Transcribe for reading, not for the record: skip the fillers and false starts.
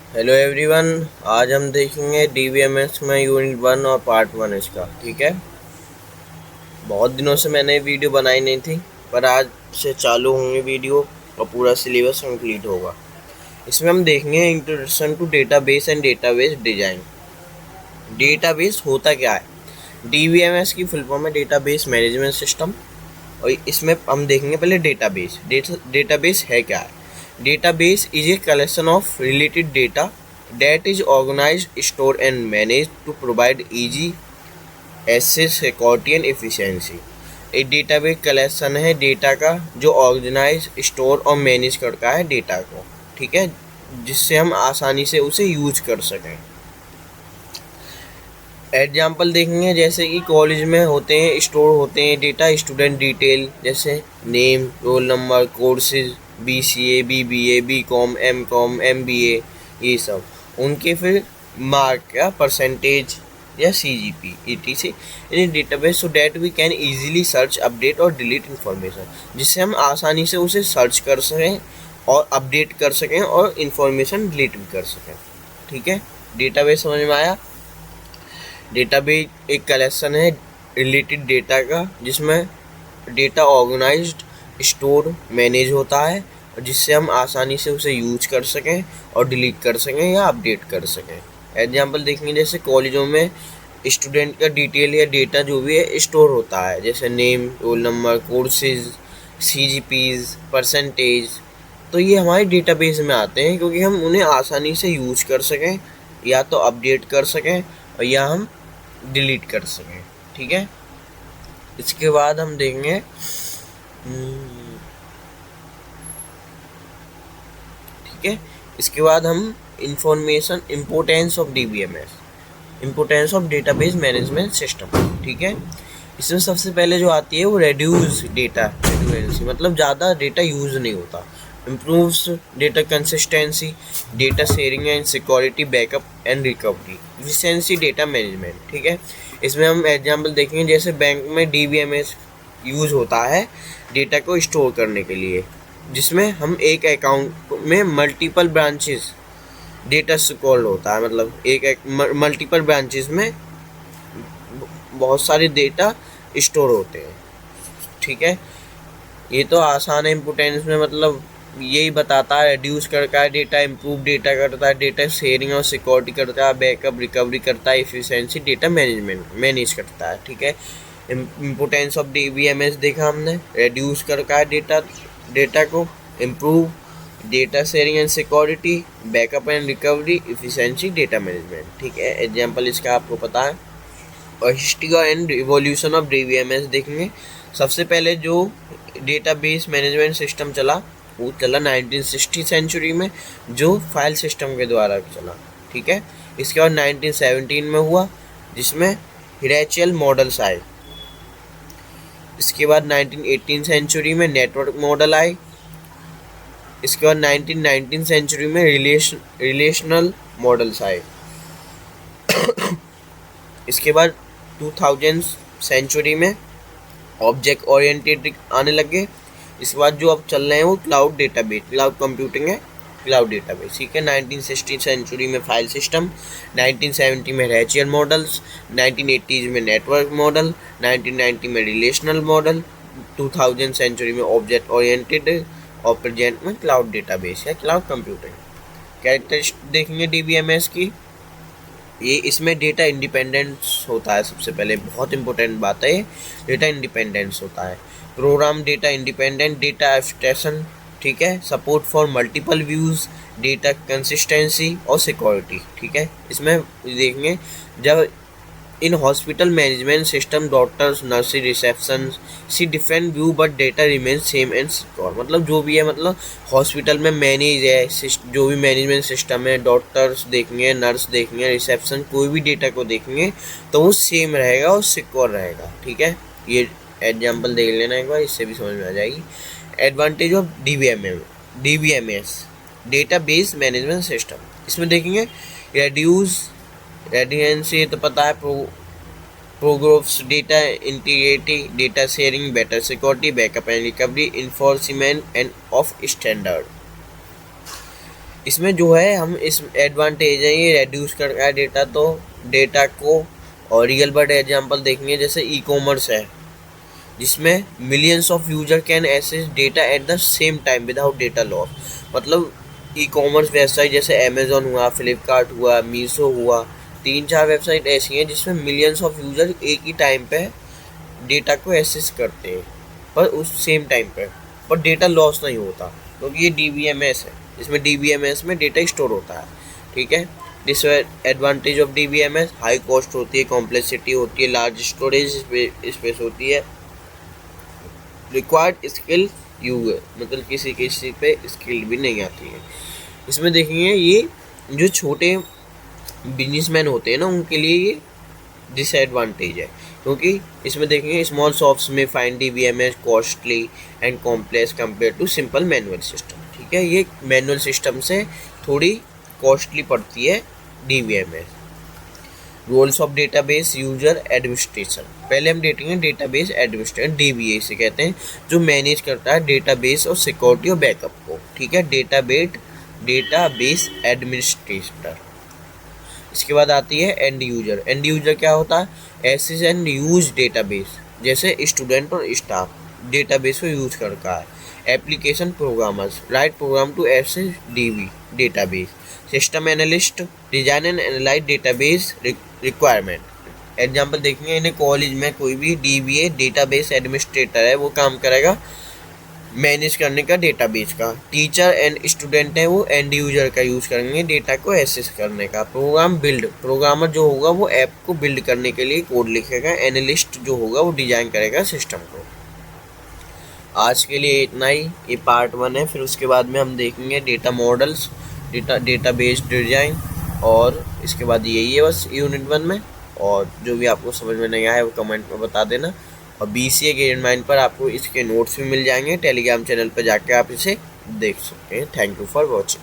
Hello everyone. आज हम देखेंगे डीवीएमएस में यूनिट 1 और पार्ट 1 इसका। ठीक है, बहुत दिनों से मैंने वीडियो बनाई नहीं थी, पर आज से चालू होंगे वीडियो और पूरा सिलेबस कंप्लीट होगा। इसमें हम देखेंगे introduction to database and database design. Database होता क्या है? डीवीएमएस की फुल फॉर्म है डेटाबेस मैनेजमेंट सिस्टम। और इसमें हम देखेंगे पहले डेटाबेस। डेटाबेस है क्या है? Database is a collection of related data that is organized, stored and managed to provide easy access, security and efficiency। एक डेटाबेस कलेक्शन है डेटा का जो ऑर्गेनाइज, स्टोर और मैनेज करता है डेटा को। ठीक है, जिससे हम आसानी से उसे यूज कर सकें। एग्जाम्पल देखेंगे, जैसे कि कॉलेज में होते हैं, स्टोर होते हैं डेटा, स्टूडेंट डिटेल जैसे name, roll number, courses, BCA, BBA, BCom, MCom, MBA, ये सब उनके फिर मार्क या परसेंटेज या CGP etc in database, so that we can easily search, update और डिलीट इंफॉर्मेशन, जिससे हम आसानी से उसे सर्च कर सकें और अपडेट कर सकें और इन्फॉर्मेशन डिलीट भी कर सकें। ठीक है, डेटाबेस समझ में आया? डेटाबेस एक कलेक्शन है रिलेटेड डेटा का जिसमें डेटा ऑर्गेनाइज्ड, स्टोर, मैनेज होता है, और जिससे हम आसानी से उसे यूज कर सकें और डिलीट कर सकें या अपडेट कर सकें। एग्जांपल देखेंगे, जैसे कॉलेजों में स्टूडेंट का डिटेल या डेटा जो भी है स्टोर होता है, जैसे name, roll number, courses, CGPs, percentage. तो ये हमारे डेटाबेस में आते हैं क्योंकि हम उन्हें आसानी से यूज कर सकें, या तो अपडेट कर सकें और या हम डिलीट कर सकें। ठीक है, इसके बाद हम देखेंगे ठीक है, इसके बाद हम information importance of DBMS, importance of database management system. ठीक है, इसमें सबसे पहले जो आती है वो रेड्यूस डेटा रेडुएंसी, मतलब ज़्यादा डेटा यूज नहीं होता। Improves data consistency, data sharing and security, backup and recovery, efficiency, data management. ठीक है, इसमें हम एग्जांपल देखेंगे, जैसे बैंक में DBMS यूज होता है डेटा को स्टोर करने के लिए, जिसमें हम एक अकाउंट में मल्टीपल ब्रांचेस डेटा स्टोर होता है, मतलब एक मल्टीपल ब्रांचेस में बहुत सारे डेटा स्टोर होते हैं। ठीक है, ये तो आसान है इम्पोर्टेंस में, मतलब यही बताता है, रिड्यूस करता है डेटा, इम्प्रूव डेटा करता है, डेटा शेयरिंग और सिक्योरिटी करता है, बैकअप रिकवरी करता है, एफिशिएंसी, डेटा मैनेज करता है। ठीक है, इम्पोर्टेंस ऑफ DBMS देखा हमने, रिड्यूस करता है डेटा को, improve data sharing and security, backup and recovery, efficiency, data management. ठीक है, एग्जाम्पल इसका आपको पता है। और history and evolution of DBMS देखेंगे। सबसे पहले जो डेटाबेस मैनेजमेंट सिस्टम चला वो चला 1960 सेंचुरी में, जो फाइल सिस्टम के द्वारा चला। ठीक है, इसके बाद 1917 में हुआ, जिसमें हिराचियल मॉडल्स आए। इसके बाद 1918 सेंचुरी में नेटवर्क मॉडल आए। इसके बाद 1919 सेंचुरी में रिलेशनल मॉडल्स आए। इसके बाद 2000 सेंचुरी में ऑब्जेक्ट ओरिएंटेड आने लगे। इसके बाद जो अब चल रहे हैं वो क्लाउड डेटाबेस, क्लाउड कंप्यूटिंग है, क्लाउड डेटाबेस। ठीक है, 1960 सेंचुरी में फाइल सिस्टम, 1970 में हिराचियल मॉडल्स, 1980s में नेटवर्क मॉडल, 1990 में रिलेशनल मॉडल, 2000 सेंचुरी में ऑब्जेक्ट ओरिएंटेड और प्रेजेंट में क्लाउड डेटाबेस या क्लाउड कंप्यूटिंग। कैरेक्टरिस्टिक देखेंगे DBMS की, ये इसमें डेटा इंडिपेंडेंस होता है। सबसे पहले बहुत इंपॉर्टेंट बात है, डेटा इंडिपेंडेंस होता है। Program data independent, data abstraction, ठीक है, support for multiple views, data consistency और सिक्योरिटी। ठीक है, इसमें देखेंगे जब in hospital management system, doctors, nursing, reception see different view but data remain same and secure. मतलब जो भी है, मतलब हॉस्पिटल में मैनेज है, जो भी मैनेजमेंट सिस्टम है, डॉक्टर्स देखेंगे, नर्स देखेंगे, रिसेप्शन, कोई भी डेटा को देखेंगे तो वो सेम रहेगा और सिक्योर रहेगा। ठीक है, ये एग्जाम्पल देख लेना एक बार, इससे भी समझ में आ जाएगी। Advantage of DBMS database management system, इसमें देखेंगे रेडियंसी, तो पता है, programs, data integrity, data sharing, better security, backup and recovery, enforcement and of standard. इसमें जो है हम इस एडवांटेज है ये रेड्यूस कर रहा है डेटा, तो डेटा को। और रियल वर्ल्ड एग्जांपल देखेंगे जैसे ई कॉमर्स है जिसमें millions of user can access data at the same time without data loss. मतलब ई कॉमर्स वेबसाइट जैसे अमेजोन हुआ, फ्लिपकार्ट हुआ, मीशो हुआ, 3-4 वेबसाइट ऐसी हैं जिसमें मिलियंस ऑफ यूजर एक ही टाइम पे डेटा को एक्सेस करते हैं, पर उस सेम टाइम पे, पर डेटा लॉस नहीं होता क्योंकि ये DBMS है। इसमें DBMS में डेटा स्टोर होता है, ठीक है। Disadvantage of DBMS, high cost होती है, कॉम्प्लेक्सिटी होती है, लार्ज स्टोरेज स्पेस होती है, रिक्वायर्ड स्किल यूजर, मतलब किसी किसी पे स्किल भी नहीं आती है। इसमें देखेंगे ये जो छोटे बिजनेसमैन होते हैं ना उनके लिए ये डिसएडवांटेज है, क्योंकि इसमें देखेंगे स्मॉल शॉप्स में find DBMS costly and complex compare to simple manual system, ठीक है। ये मैनुअल सिस्टम से थोड़ी कॉस्टली पड़ती है DBMS। Roles of database user administration, पहले हम देखेंगे डेटाबेस एडमिनिस्ट्रेटर, DBA इसे कहते हैं, जो मैनेज करता है डेटाबेस और सिक्योरिटी और बैकअप को, ठीक है। Database administrator. इसके बाद आती है एंड यूजर। एंड यूजर क्या होता है? एक्सेस एंड यूज डेटाबेस, जैसे स्टूडेंट और स्टाफ डेटाबेस को यूज करता है। Application programmers write program to access database. System analyst design and analyze database requirement. Example देखेंगे इन्हें कॉलेज में कोई भी DBA डेटाबेस एडमिनिस्ट्रेटर है, वो काम करेगा मैनेज करने का डेटाबेस का। टीचर एंड स्टूडेंट है वो एंड यूजर का यूज़ करेंगे डेटा को एक्सेस करने का। प्रोग्राम बिल्ड, प्रोग्रामर जो होगा वो ऐप को बिल्ड करने के लिए कोड लिखेगा। एनालिस्ट जो होगा वो डिजाइन करेगा सिस्टम को। आज के लिए इतना ही, ये पार्ट 1 है। फिर उसके बाद में हम देखेंगे डेटा मॉडल्स, डेटाबेस डिजाइन, और इसके बाद यही है बस यूनिट 1 में। और जो भी आपको समझ में नहीं आया है वो कमेंट में बता देना। और BCA ग्रेड 9 पर आपको इसके नोट्स भी मिल जाएंगे, टेलीग्राम चैनल पर जाके आप इसे देख सकते हैं। Thank you for watching.